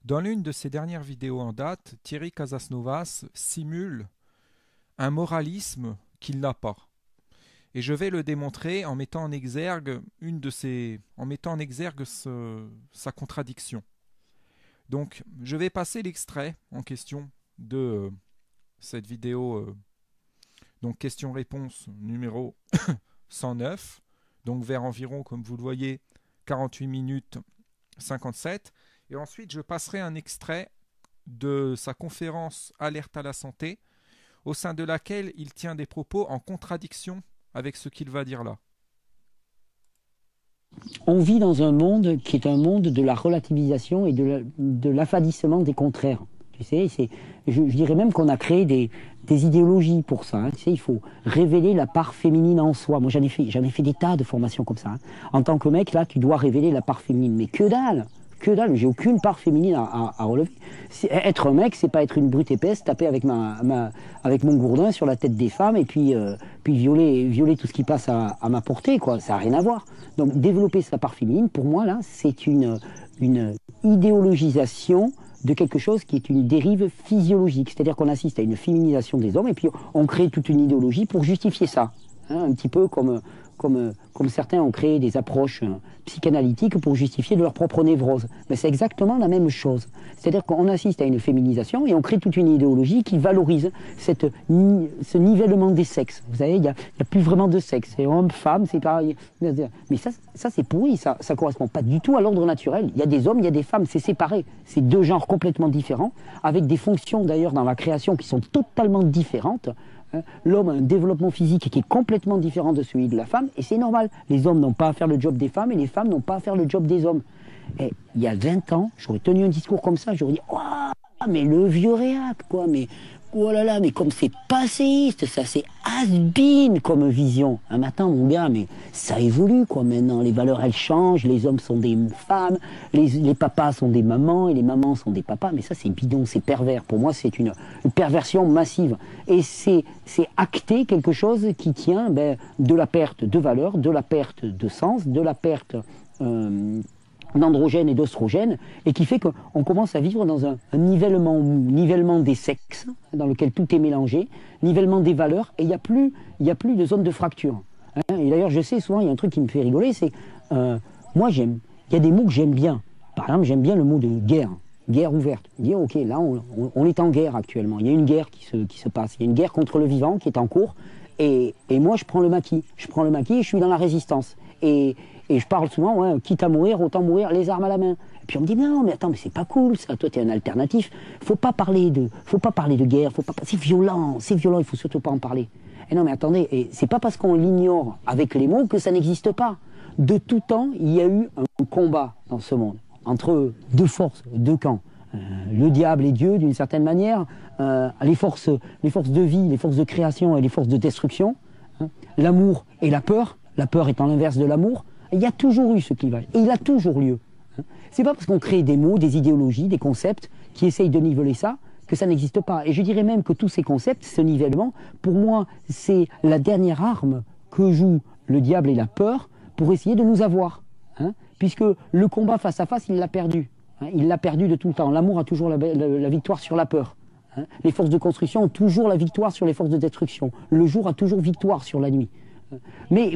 Dans l'une de ses dernières vidéos en date, Thierry Casasnovas simule un moralisme qu'il n'a pas. Et je vais le démontrer en mettant en exergue sa contradiction. Donc, je vais passer l'extrait en question de cette vidéo, donc question-réponse numéro 109, donc vers environ, comme vous le voyez, 48 minutes 57. Et ensuite, je passerai un extrait de sa conférence Alerte à la santé, au sein de laquelle il tient des propos en contradiction avec ce qu'il va dire là. On vit dans un monde qui est un monde de la relativisation et de l'affadissement des contraires. Tu sais, je dirais même qu'on a créé des idéologies pour ça. Hein. Tu sais, il faut révéler la part féminine en soi. Moi, j'en ai fait des tas de formations comme ça. Hein. En tant que mec, là, tu dois révéler la part féminine. Mais que dalle! Que dalle, j'ai aucune part féminine à relever. Être un mec, c'est pas être une brute épaisse, taper avec avec mon gourdin sur la tête des femmes et puis violer tout ce qui passe à ma portée, quoi. Ça n'a rien à voir. Donc développer sa part féminine, pour moi là, c'est une idéologisation de quelque chose qui est une dérive physiologique. C'est-à-dire qu'on assiste à une féminisation des hommes et puis on crée toute une idéologie pour justifier ça. Hein, un petit peu comme certains ont créé des approches psychanalytiques pour justifier de leur propre névrose. Mais c'est exactement la même chose. C'est-à-dire qu'on assiste à une féminisation et on crée toute une idéologie qui valorise ce nivellement des sexes. Vous savez, il n'y a plus vraiment de sexe. C'est homme, femme, c'est pareil. Mais ça c'est pourri, ça ne correspond pas du tout à l'ordre naturel. Il y a des hommes, il y a des femmes, c'est séparé. C'est deux genres complètement différents, avec des fonctions d'ailleurs dans la création qui sont totalement différentes. L'homme a un développement physique qui est complètement différent de celui de la femme, et c'est normal. Les hommes n'ont pas à faire le job des femmes, et les femmes n'ont pas à faire le job des hommes. Et il y a 20 ans, j'aurais tenu un discours comme ça, j'aurais dit « Waouh, mais le vieux réac, quoi, mais oh là là, mais comme c'est passéiste, ça c'est has-been comme vision. Un matin, mon gars, mais ça évolue, quoi, maintenant. Les valeurs, elles changent, les hommes sont des femmes, les papas sont des mamans, et les mamans sont des papas. Mais ça, c'est bidon, c'est pervers. Pour moi, c'est une perversion massive. Et c'est acter quelque chose qui tient de la perte de valeur, de la perte de sens, de la perte d'androgène et d'ostrogène, et qui fait qu'on commence à vivre dans un nivellement des sexes, dans lequel tout est mélangé, nivellement des valeurs, et il n'y a plus de zone de fracture. Hein. Et d'ailleurs, je sais, souvent, il y a un truc qui me fait rigoler, c'est, moi, il y a des mots que j'aime bien. Par exemple, j'aime bien le mot de guerre. Guerre ouverte. Dire, ok, là, on est en guerre actuellement. Il y a une guerre qui se passe. Il y a une guerre contre le vivant qui est en cours. Et moi, je prends le maquis. Je prends le maquis et je suis dans la résistance. Et je parle souvent, ouais, quitte à mourir, autant mourir les armes à la main. Et puis on me dit, non, mais attends, mais c'est pas cool, ça. Toi, t'es un alternatif. Faut pas parler de guerre. C'est violent, il faut surtout pas en parler. Et non, mais attendez, et c'est pas parce qu'on l'ignore avec les mots que ça n'existe pas. De tout temps, il y a eu un combat dans ce monde entre deux forces, deux camps. Le diable et Dieu, d'une certaine manière, les forces de vie, les forces de création et les forces de destruction, hein, l'amour et la peur étant l'inverse de l'amour. Il y a toujours eu ce clivage, et il a toujours lieu. Hein. C'est pas parce qu'on crée des mots, des idéologies, des concepts qui essayent de niveler ça, que ça n'existe pas. Et je dirais même que tous ces concepts, ce nivellement, pour moi, c'est la dernière arme que joue le diable et la peur pour essayer de nous avoir. Hein. Puisque le combat face à face, il l'a perdu. Hein. Il l'a perdu de tout le temps. L'amour a toujours la victoire sur la peur. Hein. Les forces de construction ont toujours la victoire sur les forces de destruction. Le jour a toujours victoire sur la nuit. Mais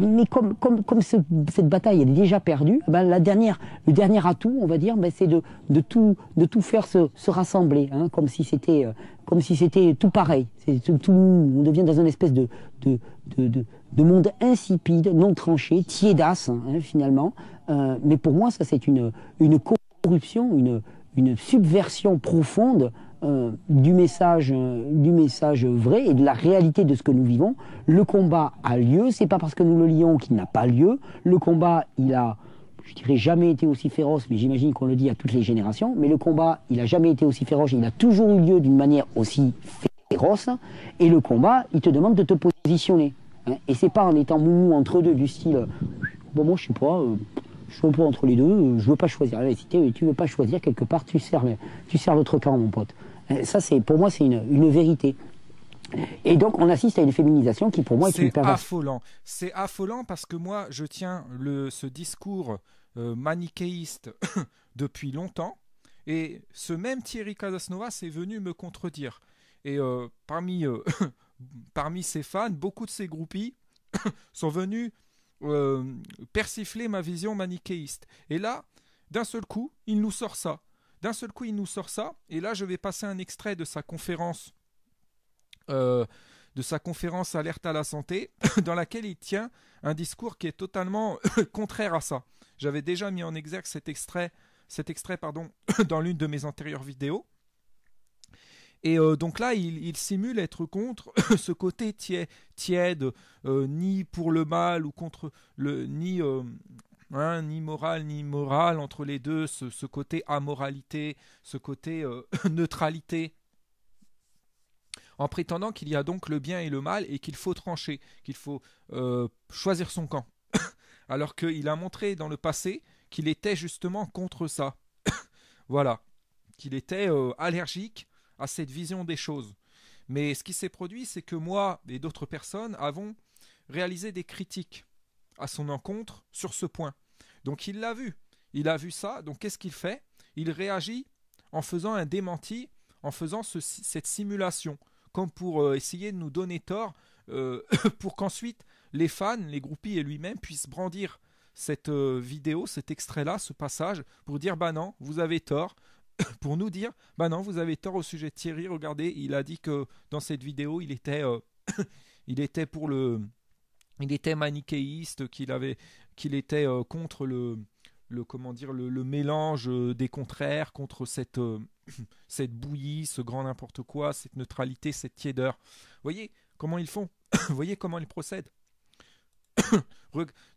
comme cette bataille elle est déjà perdue, le dernier atout, on va dire, c'est de tout faire se rassembler, hein, comme si c'était tout pareil. On devient dans une espèce de monde insipide, non tranché, tiédasse, hein, finalement. Mais pour moi, ça c'est une corruption, une subversion profonde du message vrai et de la réalité de ce que nous vivons. Le combat a lieu, c'est pas parce que nous le lions qu'il n'a pas lieu. Le combat, il a, je dirais, jamais été aussi féroce, mais j'imagine qu'on le dit à toutes les générations, mais le combat, il a jamais été aussi féroce, il a toujours eu lieu d'une manière aussi féroce, et le combat, il te demande de te positionner. Hein, et c'est pas en étant moumou entre deux, du style, bon, moi je sais pas, je suis un peu entre les deux, je veux pas choisir. Si tu veux pas choisir, quelque part, tu sers l'autre camp, mon pote. Ça, pour moi, c'est une vérité. Et donc, on assiste à une féminisation qui, pour moi, est une perversion. C'est affolant parce que moi, je tiens ce discours manichéiste depuis longtemps. Et ce même Thierry Casasnovas est venu me contredire. Et parmi ses fans, beaucoup de ses groupies sont venus persifler ma vision manichéiste. Et là, d'un seul coup, il nous sort ça. D'un seul coup, il nous sort ça. Et là, je vais passer un extrait de sa conférence Alerte à la santé, dans laquelle il tient un discours qui est totalement contraire à ça. J'avais déjà mis en exergue cet extrait dans l'une de mes antérieures vidéos. Et donc là, il simule être contre ce côté tiède, ni pour le mal ou contre le ni moral ni immoral entre les deux, ce côté amoralité, ce côté neutralité, en prétendant qu'il y a donc le bien et le mal et qu'il faut trancher, qu'il faut choisir son camp. Alors qu'il a montré dans le passé qu'il était justement contre ça. Voilà, qu'il était allergique à cette vision des choses. Mais ce qui s'est produit, c'est que moi et d'autres personnes avons réalisé des critiques à son encontre sur ce point. Donc il l'a vu. Il a vu ça, donc qu'est-ce qu'il fait? Il réagit en faisant un démenti, en faisant cette simulation, comme pour essayer de nous donner tort, pour qu'ensuite les fans, les groupies et lui-même puissent brandir cette vidéo, cet extrait-là, ce passage, pour dire bah non, vous avez tort, pour nous dire bah non, vous avez tort au sujet de Thierry, regardez, il a dit que dans cette vidéo, il était il était manichéiste, qu'il était contre le mélange des contraires, contre cette bouillie, ce grand n'importe quoi, cette neutralité, cette tiédeur. Vous voyez comment ils font? Vous voyez comment ils procèdent?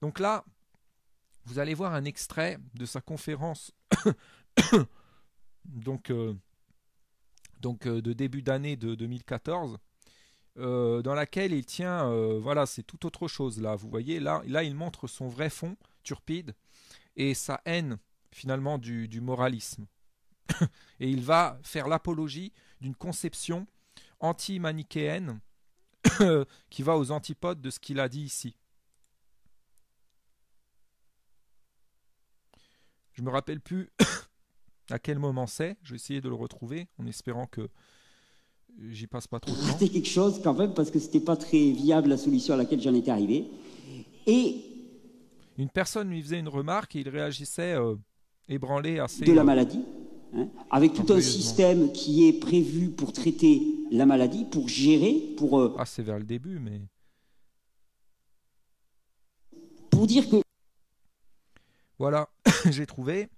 Donc là, vous allez voir un extrait de sa conférence de début d'année de 2014, dans laquelle il tient, voilà, c'est tout autre chose là. Vous voyez, là, il montre son vrai fond, turpide, et sa haine finalement du moralisme. Et il va faire l'apologie d'une conception anti-manichéenne qui va aux antipodes de ce qu'il a dit ici. Je me rappelle plus à quel moment c'est. Je vais essayer de le retrouver en espérant que j'y passe pas trop de temps. C'était quelque chose quand même parce que c'était pas très viable la solution à laquelle j'en étais arrivé. Et une personne lui faisait une remarque et il réagissait ébranlé assez. De la maladie, hein, avec tout un système qui est prévu pour traiter la maladie, pour gérer, pour. Ah, c'est vers le début, mais. Pour dire que. Voilà, j'ai trouvé.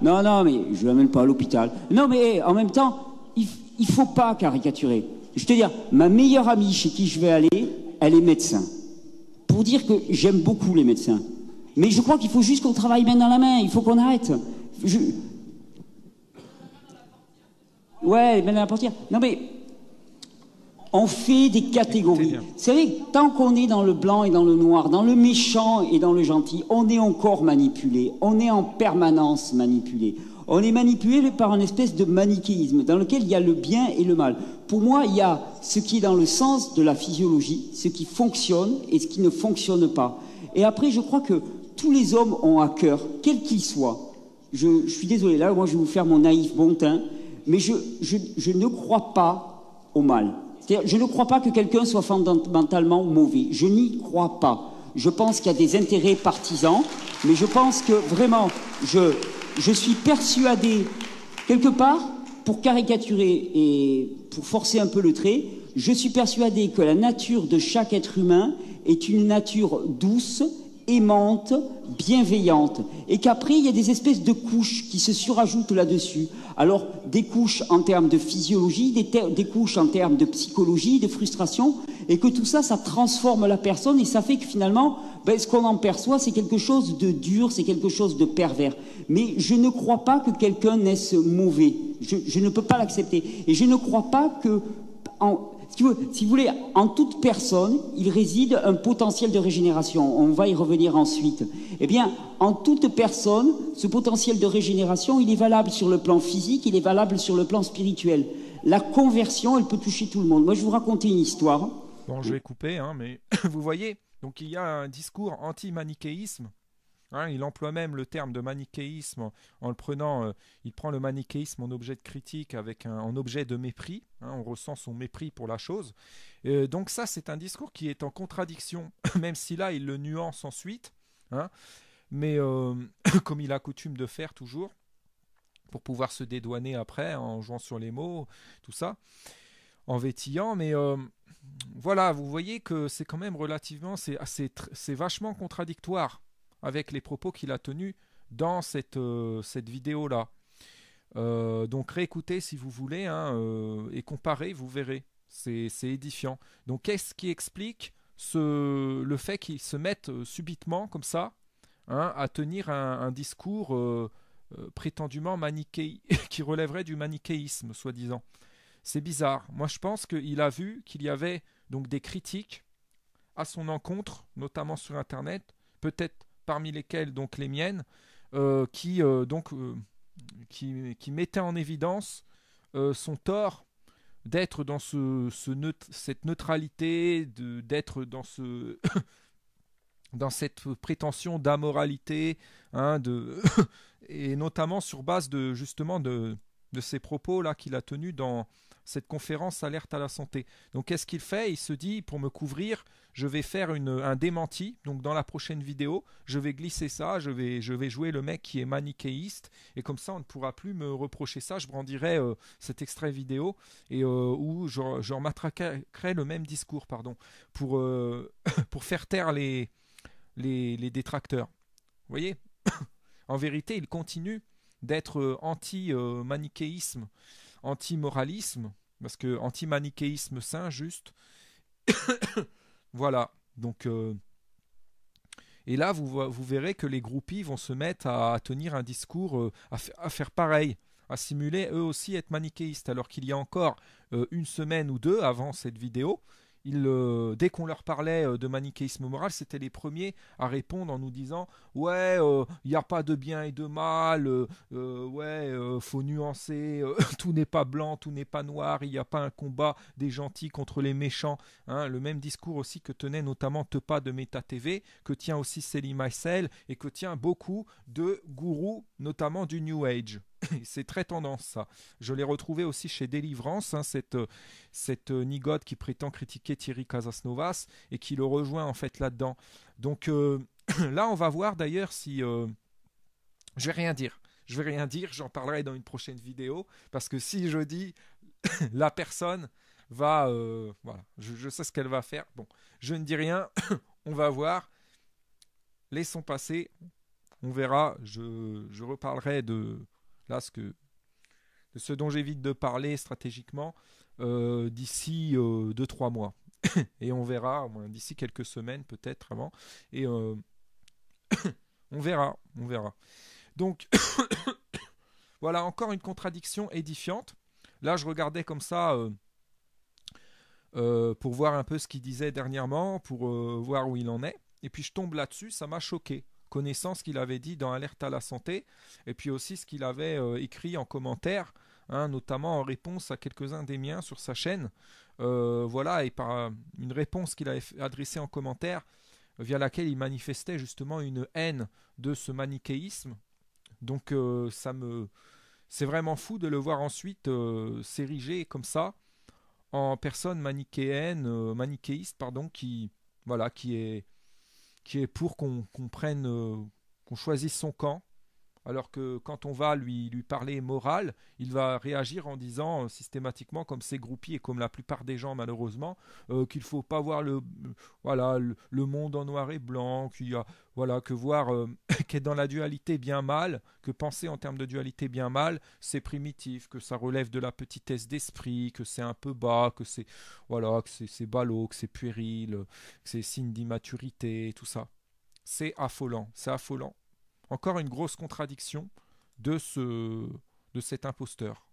Non, mais je ne l'amène pas à l'hôpital. Non, mais en même temps, il ne faut pas caricaturer. Je te dire, ma meilleure amie chez qui je vais aller, elle est médecin. Pour dire que j'aime beaucoup les médecins. Mais je crois qu'il faut juste qu'on travaille main dans la main. Il faut qu'on arrête. Ouais, main dans la portière. Non, mais on fait des catégories. Vous savez, tant qu'on est dans le blanc et dans le noir, dans le méchant et dans le gentil, on est encore manipulé. On est en permanence manipulé. On est manipulé par une espèce de manichéisme dans lequel il y a le bien et le mal. Pour moi, il y a ce qui est dans le sens de la physiologie, ce qui fonctionne et ce qui ne fonctionne pas. Et après, je crois que tous les hommes ont à cœur, quels qu'ils soient. Je suis désolé, là, moi, je vais vous faire mon naïf bon teint, mais je ne crois pas au mal. C'est-à-dire, je ne crois pas que quelqu'un soit fondamentalement mauvais. Je n'y crois pas. Je pense qu'il y a des intérêts partisans, mais je pense que vraiment, je suis persuadé, quelque part, pour caricaturer et pour forcer un peu le trait, je suis persuadé que la nature de chaque être humain est une nature douce, aimante, bienveillante, et qu'après, il y a des espèces de couches qui se surajoutent là-dessus. Alors, des couches en termes de physiologie, des couches en termes de psychologie, de frustration, et que tout ça, ça transforme la personne, et ça fait que finalement, ce qu'on en perçoit, c'est quelque chose de dur, c'est quelque chose de pervers. Mais je ne crois pas que quelqu'un naisse mauvais. Je ne peux pas l'accepter. Et je ne crois pas que... Si vous voulez, en toute personne, il réside un potentiel de régénération. On va y revenir ensuite. Eh bien, en toute personne, ce potentiel de régénération, il est valable sur le plan physique, il est valable sur le plan spirituel. La conversion, elle peut toucher tout le monde. Moi, je vais vous raconter une histoire. Bon, je vais couper, mais vous voyez, donc il y a un discours anti-manichéisme Hein, il emploie même le terme de manichéisme en le prenant, il prend le manichéisme en objet de critique en objet de mépris. Hein, on ressent son mépris pour la chose. Donc ça, c'est un discours qui est en contradiction, même si là, il le nuance ensuite. Hein, mais comme il a coutume de faire toujours, pour pouvoir se dédouaner après en jouant sur les mots, tout ça, en vétillant. Mais voilà, vous voyez que c'est quand même relativement, c'est vachement contradictoire avec les propos qu'il a tenus dans cette vidéo-là. Donc réécoutez si vous voulez, hein, et comparez, vous verrez. C'est édifiant. Donc qu'est-ce qui explique le fait qu'il se mette subitement comme ça, hein, à tenir un discours prétendument qui relèverait du manichéisme, soi-disant. C'est bizarre. Moi, je pense qu'il a vu qu'il y avait donc des critiques à son encontre, notamment sur Internet, peut-être parmi lesquelles donc les miennes, qui mettaient en évidence son tort d'être dans cette neutralité, d'être dans dans cette prétention d'amoralité, hein, et notamment sur base justement de ces propos-là qu'il a tenus dans cette conférence Alerte à la santé. Donc qu'est-ce qu'il fait? Il se dit, pour me couvrir, je vais faire un démenti. Donc dans la prochaine vidéo, je vais glisser ça, je vais jouer le mec qui est manichéiste, et comme ça on ne pourra plus me reprocher ça. Je brandirai cet extrait vidéo et où je matraquerai le même discours, pardon, pour faire taire les détracteurs. Vous voyez? En vérité, il continue d'être anti-manichéisme, anti-moralisme, parce que anti-manichéisme sain, juste. Voilà. Donc, et là, vous verrez que les groupies vont se mettre à tenir un discours, à faire pareil, à simuler eux aussi être manichéistes, alors qu'il y a encore une semaine ou deux avant cette vidéo, dès qu'on leur parlait de manichéisme moral, c'était les premiers à répondre en nous disant ouais, il n'y a pas de bien et de mal, faut nuancer, tout n'est pas blanc, tout n'est pas noir, il n'y a pas un combat des gentils contre les méchants. Hein, le même discours aussi que tenait notamment Tepa de Meta TV, que tient aussi Selim Aysel et que tient beaucoup de gourous, notamment du New Age. C'est très tendance ça. Je l'ai retrouvé aussi chez Délivrance, hein, cette nigote qui prétend critiquer Thierry Casasnovas et qui le rejoint en fait là-dedans. Donc là on va voir d'ailleurs si... je vais rien dire. Je vais rien dire, j'en parlerai dans une prochaine vidéo, parce que si je dis, la personne va... voilà, je sais ce qu'elle va faire. Bon, je ne dis rien, on va voir. Laissons passer, on verra, je reparlerai de ce dont j'évite de parler stratégiquement d'ici 2-3 mois. Et on verra, d'ici quelques semaines peut-être avant. Et on verra. Donc, voilà, encore une contradiction édifiante. Là, je regardais comme ça pour voir un peu ce qu'il disait dernièrement, pour voir où il en est. Et puis je tombe là-dessus, ça m'a choqué. Connaissant ce qu'il avait dit dans Alerte à la santé, et puis aussi ce qu'il avait écrit en commentaire, hein, notamment en réponse à quelques-uns des miens sur sa chaîne. Voilà, et par une réponse qu'il avait adressée en commentaire, via laquelle il manifestait justement une haine de ce manichéisme. Donc c'est vraiment fou de le voir ensuite s'ériger comme ça en personne manichéiste, pardon, qui est pour qu'on choisisse son camp, alors que quand on va lui parler moral, il va réagir en disant systématiquement, comme ses groupies et comme la plupart des gens malheureusement, qu'il ne faut pas voir le monde en noir et blanc, que voir qu'être dans la dualité bien mal, que penser en termes de dualité bien mal, c'est primitif, que ça relève de la petitesse d'esprit, que c'est un peu bas, que c'est ballot, que c'est puéril, que c'est signe d'immaturité, tout ça. C'est affolant. Encore une grosse contradiction de cet imposteur.